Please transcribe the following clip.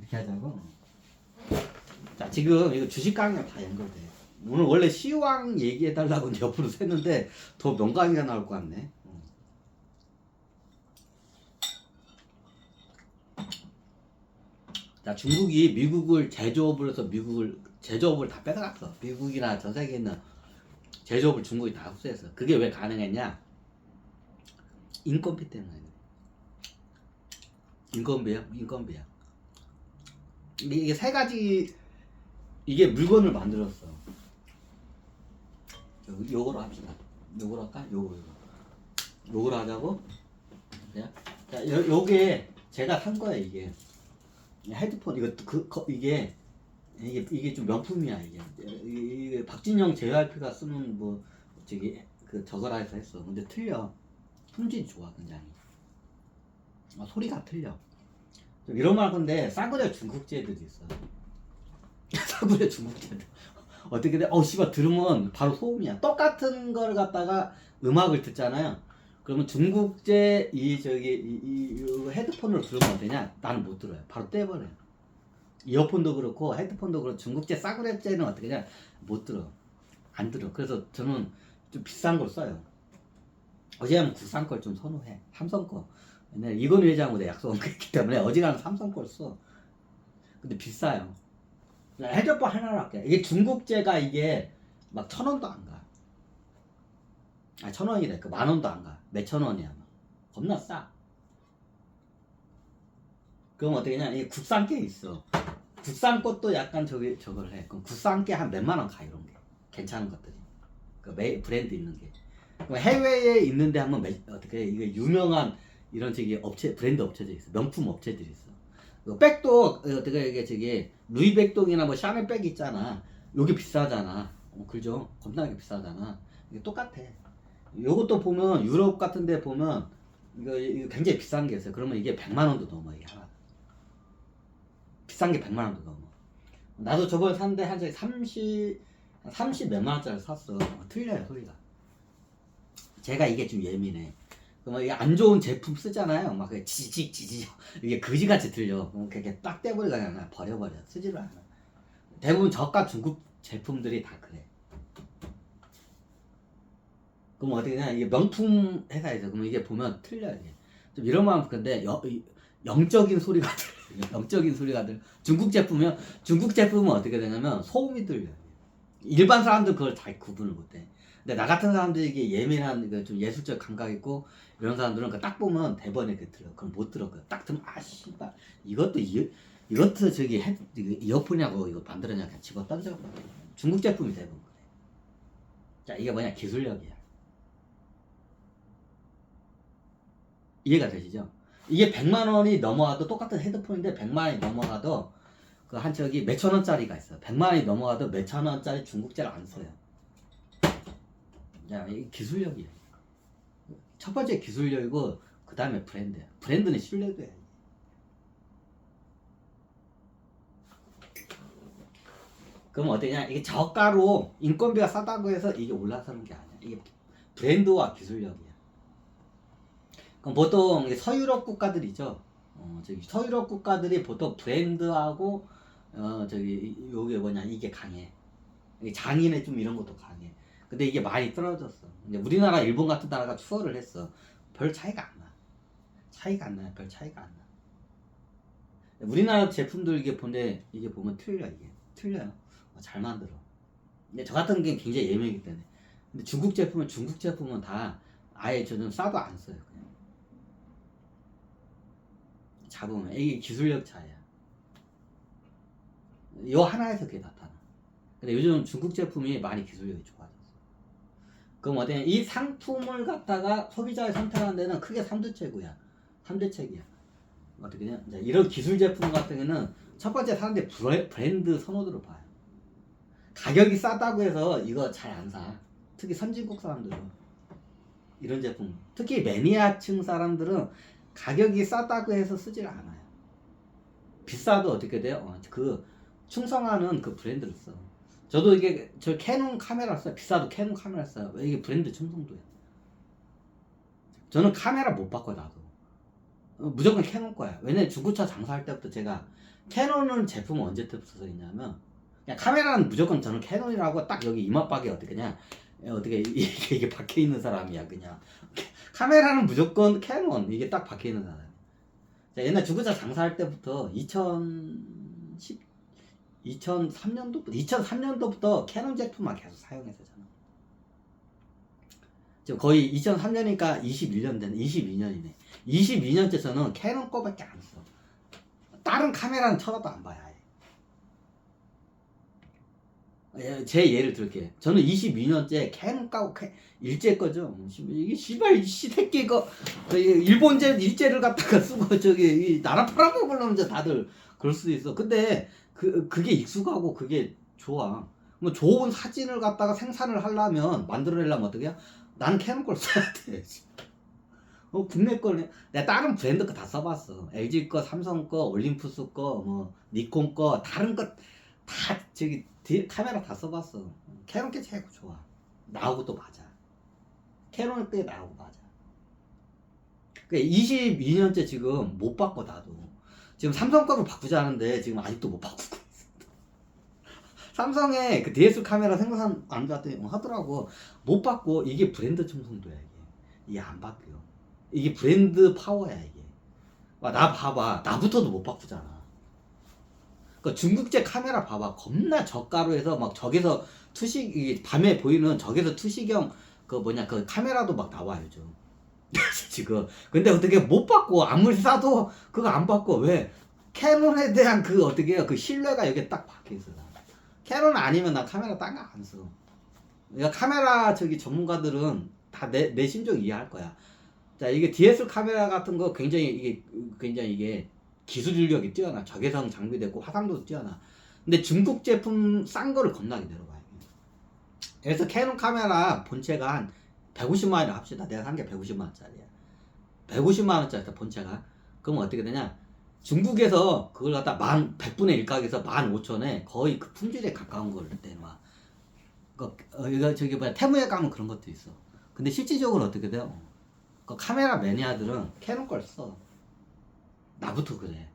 이렇게 하자고. 자, 지금 이거 주식 강의가 다 연결돼. 오늘 원래 시황 얘기해달라고 옆으로 샜는데 더 명강의가 나올 것 같네. 자, 중국이 미국을 제조업을 해서 미국을 제조업을 다 뺏어갔어. 미국이나 전 세계에 있는 제조업을 중국이 다 흡수했어. 그게 왜 가능했냐? 인건비 때문에. 인건비야. 이게 세 가지, 이게 물건을 만들었어. 요거로 합시다. 요거로 할까? 요거로 하자고? 자, 요게 제가 산 거야, 이게. 헤드폰, 이게 좀 명품이야, 이게 박진영 JYP가 쓰는 뭐, 저거라 해서 했어. 근데 틀려. 품질이 좋아, 굉장히. 소리가 틀려. 좀 이런 말 건데, 싸구려 중국제들이 있어. 싸구려 중국제들. 어떻게 돼? 씨발, 들으면 바로 소음이야. 똑같은 걸 갖다가 음악을 듣잖아요. 그러면 중국제 이 헤드폰으로 들으면 어떠냐? 나는 못 들어요. 바로 떼버려요. 이어폰도 그렇고 헤드폰도 그렇고 중국제 싸구려제는 어떻게 하냐? 못 들어. 안 들어. 그래서 저는 좀 비싼 걸 써요. 어지간하면 국산 걸 좀 선호해. 삼성 거. 옛날에 이건 회장하고 내 약속한 거 있기 때문에 어지간하면 삼성 걸 써. 근데 비싸요. 헤드폰 하나로 할게. 이게 중국제가 이게 막 1,000원도 안 가. 1,000원이래. 그 10,000원도 안 가. 몇천 원이야. 겁나 싸. 그럼 어떻게 냐? 이게 국산 게 있어. 국산 것도 약간 저걸 해. 그럼 국산 게 한 몇만 원 가, 이런 게. 괜찮은 것들이. 그 브랜드 있는 게. 그럼 해외에 있는데 한번 어떻게 해? 이게 유명한 이런 브랜드 업체들이 있어. 명품 업체들이 있어. 백도 어떻게 이게 루이백동이나 뭐 샤넬 백 있잖아. 요게 비싸잖아. 그죠? 겁나게 비싸잖아. 이게 똑같아. 요것도 보면 유럽 같은 데 보면 이거 굉장히 비싼 게 있어요. 그러면 이게 100만 원도 넘어, 이게 하나. 비싼 게 100만 원도 넘어. 나도 저번에 샀는데 한 30 몇만 원짜리 샀어. 틀려요, 소리가. 제가 이게 좀 예민해. 그러면 이게 안 좋은 제품 쓰잖아요. 막 지직 이게 거지같이 들려. 그렇게 딱 떼버리고 그냥 버려버려. 쓰지를 않아. 대부분 저가 중국 제품들이 다 그래. 그럼 어떻게 되냐? 이게 명품 회사에서 그러면 이게 보면 틀려. 이게 좀 이런만 근데 영적인 소리가 들려. 영적인 소리가 들려. 중국 제품은 어떻게 되냐면 소음이 들려. 일반 사람들 그걸 잘 구분을 못해. 근데 나 같은 사람들이 이게 예민한 좀 예술적 감각 있고 이런 사람들은 딱 보면 대번에 들어. 그럼 못 들어. 딱 들으면 씨발 이것도 이어폰이라고 이거 만들었냐 그냥 집어 던져. 중국 제품이 대부분 그래. 자, 이게 뭐냐? 기술력이야. 이해가 되시죠? 이게 100만 원이 넘어가도 똑같은 헤드폰인데 100만 원이 넘어가도 그 몇천 원짜리가 있어요. 100만 원이 넘어가도 몇천 원짜리 중국제를 안 써요. 야, 이게 기술력이야. 첫 번째 기술력이고 그 다음에 브랜드야. 브랜드는 신뢰도야. 그럼 어떠냐? 이게 저가로 인건비가 싸다고 해서 이게 올라서는 게 아니야. 이게 브랜드와 기술력이야. 그럼 보통 서유럽 국가들이죠. 서유럽 국가들이 보통 브랜드하고 요게 뭐냐? 이게 강해. 장인의 좀 이런 것도 강해. 근데 이게 많이 떨어졌어. 근데 우리나라, 일본 같은 나라가 추월을 했어. 별 차이가 안 나. 별 차이가 안 나. 우리나라 제품들 이게 보면 틀려요. 잘 만들어. 근데 저 같은 게 굉장히 예민하기 때문에. 근데 중국 제품은 다 아예 저는 싸도 안 써요. 그냥. 잡으면 이게 기술력 차이야. 요 하나에서 그게 나타나. 근데 요즘 중국 제품이 많이 기술력이 좋아졌어. 그럼 어때요? 이 상품을 갖다가 소비자의 선택하는 데는 크게 3대책이야. 어떻게 냐 이런 기술 제품 같은 경우는 첫 번째 사람들이 브랜드 선호도를 봐요. 가격이 싸다고 해서 이거 잘 안 사. 특히 선진국 사람들은 이런 제품, 특히 매니아층 사람들은 가격이 싸다고 해서 쓰질 않아요. 비싸도 어떻게 돼요? 충성하는 그 브랜드를 써. 저도 저 캐논 카메라 써요. 비싸도 캐논 카메라 써요. 왜? 이게 브랜드 충성도야. 저는 카메라 못 바꿔, 나도. 무조건 캐논 거야. 왜냐면 중고차 장사할 때부터 제가 캐논은 제품을 언제 때부터 썼냐면 그냥 카메라는 무조건 저는 캐논이라고 딱 여기 이마박에 어떻게 그냥 어떻게 이게 박혀 있는 사람이야 그냥. 카메라는 무조건 캐논 이게 딱 박혀 있는 사람. 옛날 중고차 장사할 때부터 2003년도부터 캐논 제품만 계속 사용했었잖아. 지금 거의 2003년이니까 21년 되네. 22년이네. 22년째 저는 캐논 거밖에 안 써. 다른 카메라는 쳐다도 안 봐요. 제 예를 들게. 저는 22년째 캐논 까고 일제 거죠. 이게 씨발 이 새끼 이거 일본제 일제를 갖다가 쓰고 저기 나라 팔아먹으려면 이제 다들 그럴 수도 있어. 근데 그게 익숙하고 그게 좋아. 뭐 좋은 사진을 갖다가 생산을 하려면 만들어내려면 어떻게 해야? 나는 캐논 걸 써야 돼. 국내 걸 내가 다른 브랜드 거 다 써봤어. LG 거, 삼성 거, 올림푸스 거, 뭐 니콘 거, 다른 거 다 저기 카메라 다 써봤어. 캐논 게 최고 좋아. 나오고 또 맞아. 캐논 게 나오고 맞아. 그 22년째 지금 못 바꿔 나도. 지금 삼성 거로 바꾸자는데 지금 아직도 못 바꾸고 있어. 삼성의 그 DSLR 카메라 생산 안 좋았더니 하더라고. 못 바꿔. 이게 브랜드 충성도야 이게. 이게 안 바뀌어. 이게 브랜드 파워야 이게. 와, 나 봐봐. 나부터도 못 바꾸잖아. 그 중국제 카메라 봐봐. 겁나 저가로 해서 막 저기서 투시 밤에 보이는 저기서 투시경 그 뭐냐 그 카메라도 막 나와요 좀. 지금 근데 어떻게 못 바꿔. 아무리 싸도 그거 안 바꿔. 왜? 캐논에 대한 그 어떻게 해요 그 신뢰가 여기 딱 박혀있어. 캐논 아니면 나 카메라 딴 거 안 써. 그러니까 카메라 저기 전문가들은 다 내 심정 이해할 거야. 자, 이게 DSLR 카메라 같은 거 굉장히 이게 기술력이 뛰어나. 적외선 장비되고 화상도도 뛰어나. 근데 중국 제품 싼 거를 겁나게 내려봐요. 그래서 캐논 카메라 본체가 한 150만 원이라 합시다. 내가 산 게 150만 원짜리야. 150만 원짜리 본체가. 그럼 어떻게 되냐? 중국에서 그걸 갖다 100분의 1 가격에서 15,000원에 거의 그 품질에 가까운 걸 내놔. 이거 저기 뭐야 테무에 가면 그런 것도 있어. 근데 실질적으로 어떻게 돼요? 그 카메라 매니아들은 캐논 걸 써. 나부터 그래.